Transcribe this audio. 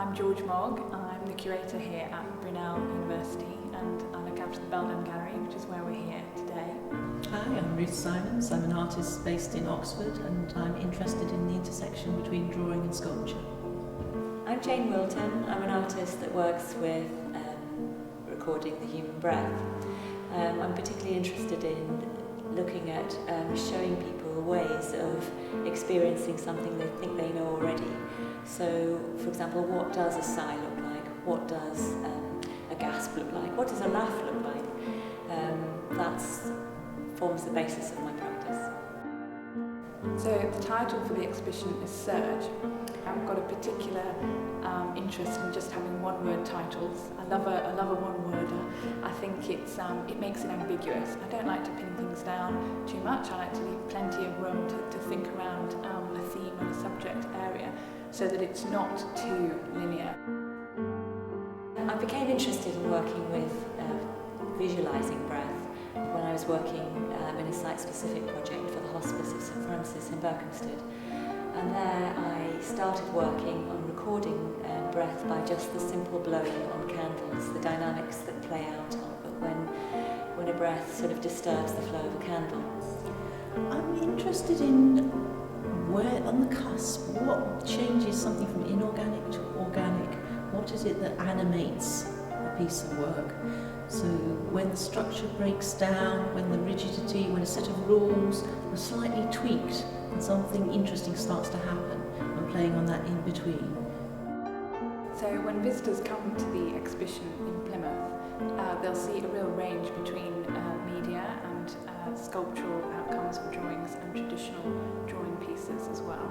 I'm George Mogg. I'm the curator here at Brunel University and I look after the Belden Gallery, which is where we're here today. Hi, I'm Ruth. I'm an artist based in Oxford and I'm interested in the intersection between drawing and sculpture. I'm Jayne Wilton. I'm an artist that works with recording the human breath. I'm particularly interested in looking at showing people ways of experiencing something they think they know already. So, for example, what does a sigh look like? What does a gasp look like? What does a laugh look like? That forms the basis of my practice. So the title for the exhibition is Surge. I've got a particular interest in just having one-word titles. I love a one-worder. I think it makes it ambiguous. I don't like to pin things down too much. I like to leave plenty of room to think around a theme and a subject area so that it's not too linear. I became interested in working with visualising breath when I was working in a site-specific project for the Hospice of St Francis in Berkhamsted. And there I started working on recording breath by just the simple blowing on candles, the dynamics that play out when a breath sort of disturbs the flow of a candle. I'm interested in where, on the cusp, what changes something from inorganic to organic? What is it that animates a piece of work? So when the structure breaks down, when the rigidity, when a set of rules are slightly tweaked and something interesting starts to happen, I'm playing on that in between. So when visitors come to the exhibition in Plymouth, they'll see a real range between media and sculptural outcomes for drawings and traditional drawing pieces as well.